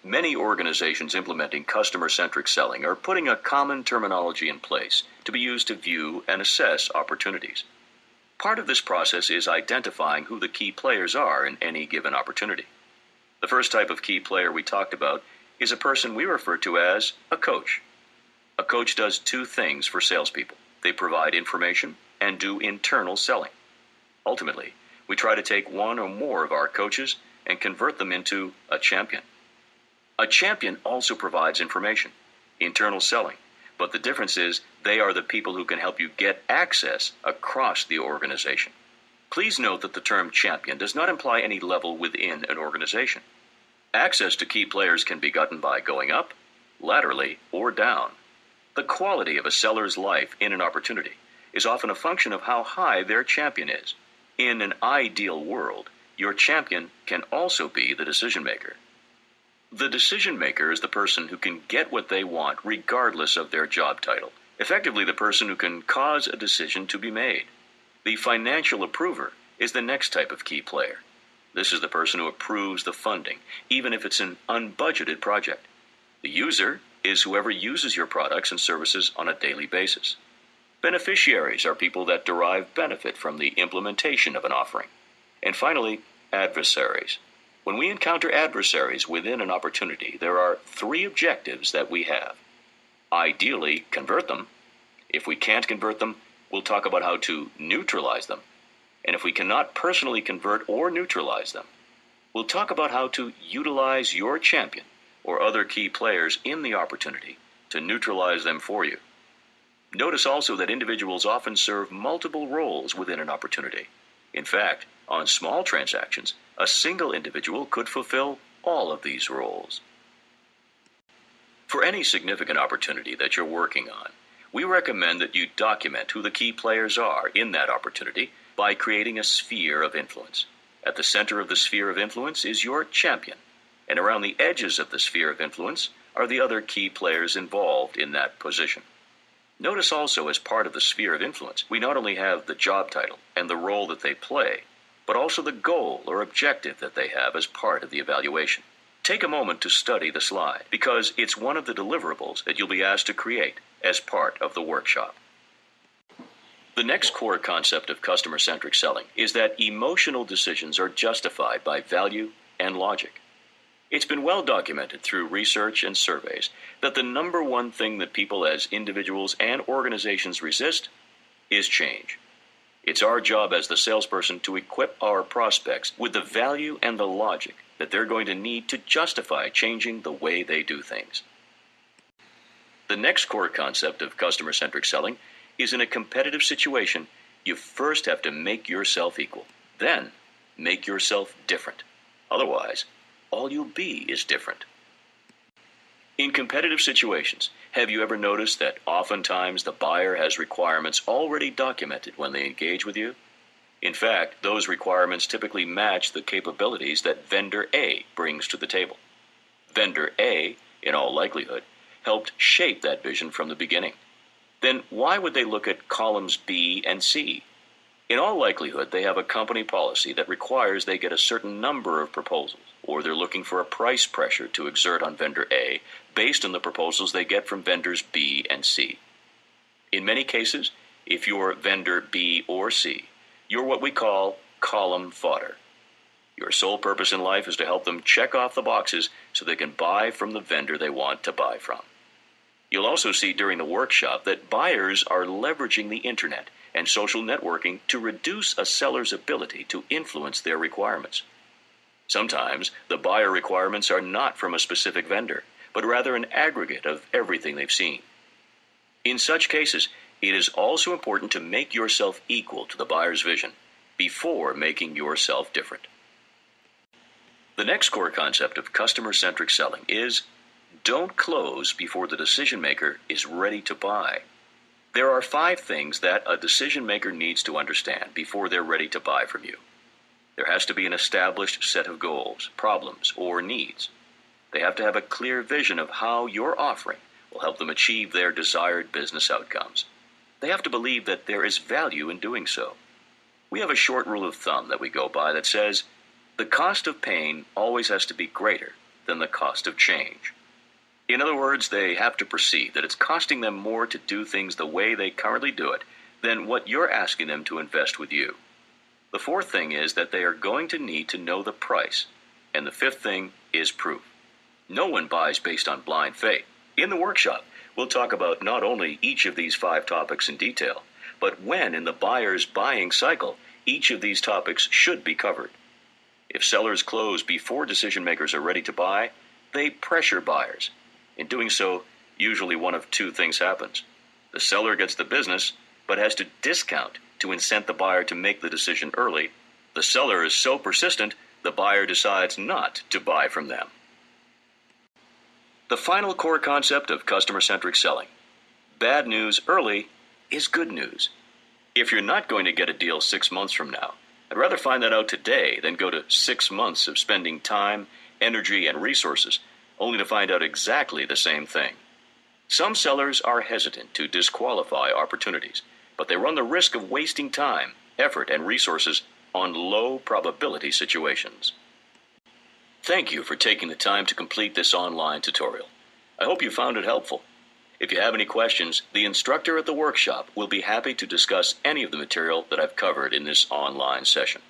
Many organizations implementing customer-centric selling are putting a common terminology in place to be used to view and assess opportunities. Part of this process is identifying who the key players are in any given opportunity. The first type of key player we talked about is a person we refer to as a coach. A coach does two things for salespeople. They provide information and do internal selling. Ultimately, we try to take one or more of our coaches and convert them into a champion. A champion also provides information, internal selling, but the difference is they are the people who can help you get access across the organization. Please note that the term champion does not imply any level within an organization. Access to key players can be gotten by going up, laterally, or down. The quality of a seller's life in an opportunity is often a function of how high their champion is. In an ideal world, your champion can also be the decision maker. The decision maker is the person who can get what they want regardless of their job title, effectively the person who can cause a decision to be made. The financial approver is the next type of key player. This is the person who approves the funding, even if it's an unbudgeted project. The user is whoever uses your products and services on a daily basis. Beneficiaries are people that derive benefit from the implementation of an offering. And finally, adversaries. When we encounter adversaries within an opportunity, there are three objectives that we have. Ideally, convert them. If we can't convert them, we'll talk about how to neutralize them. And if we cannot personally convert or neutralize them, we'll talk about how to utilize your champion or other key players in the opportunity to neutralize them for you. Notice also that individuals often serve multiple roles within an opportunity. In fact, on small transactions, a single individual could fulfill all of these roles. For any significant opportunity that you're working on, we recommend that you document who the key players are in that opportunity by creating a sphere of influence. At the center of the sphere of influence is your champion, and around the edges of the sphere of influence are the other key players involved in that position. Notice also, as part of the sphere of influence, we not only have the job title and the role that they play, but also the goal or objective that they have as part of the evaluation. Take a moment to study the slide, because it's one of the deliverables that you'll be asked to create as part of the workshop. The next core concept of customer-centric selling is that emotional decisions are justified by value and logic. It's been well documented through research and surveys that the number one thing that people as individuals and organizations resist is change. It's our job as the salesperson to equip our prospects with the value and the logic that they're going to need to justify changing the way they do things. The next core concept of customer-centric selling is, in a competitive situation, you first have to make yourself equal, then make yourself different. Otherwise, all you'll be is different. In competitive situations, have you ever noticed that oftentimes the buyer has requirements already documented when they engage with you? In fact, those requirements typically match the capabilities that vendor A brings to the table. Vendor A, in all likelihood, helped shape that vision from the beginning. Then why would they look at columns B and C? In all likelihood, they have a company policy that requires they get a certain number of proposals, or they're looking for a price pressure to exert on vendor A based on the proposals they get from vendors B and C. In many cases, if you're vendor B or C, you're what we call column fodder. Your sole purpose in life is to help them check off the boxes so they can buy from the vendor they want to buy from. You'll also see during the workshop that buyers are leveraging the internet and social networking to reduce a seller's ability to influence their requirements. Sometimes the buyer requirements are not from a specific vendor, but rather an aggregate of everything they've seen. In such cases, it is also important to make yourself equal to the buyer's vision before making yourself different. The next core concept of customer-centric selling is don't close before the decision maker is ready to buy. There are 5 things that a decision maker needs to understand before they're ready to buy from you. There has to be an established set of goals, problems, or needs. They have to have a clear vision of how your offering will help them achieve their desired business outcomes. They have to believe that there is value in doing so. We have a short rule of thumb that we go by that says, the cost of pain always has to be greater than the cost of change. In other words, they have to perceive that it's costing them more to do things the way they currently do it than what you're asking them to invest with you. The fourth thing is that they are going to need to know the price. And the fifth thing is proof. No one buys based on blind faith. In the workshop, we'll talk about not only each of these 5 topics in detail, but when in the buyer's buying cycle each of these topics should be covered. If sellers close before decision makers are ready to buy, they pressure buyers. In doing so, usually one of 2 things happens. The seller gets the business, but has to discount to incent the buyer to make the decision early. The seller is so persistent, the buyer decides not to buy from them. The final core concept of customer-centric selling. Bad news early is good news. If you're not going to get a deal 6 months from now, I'd rather find that out today than go to 6 months of spending time, energy, and resources only to find out exactly the same thing. Some sellers are hesitant to disqualify opportunities, but they run the risk of wasting time, effort, and resources on low probability situations. Thank you for taking the time to complete this online tutorial. I hope you found it helpful. If you have any questions, the instructor at the workshop will be happy to discuss any of the material that I've covered in this online session.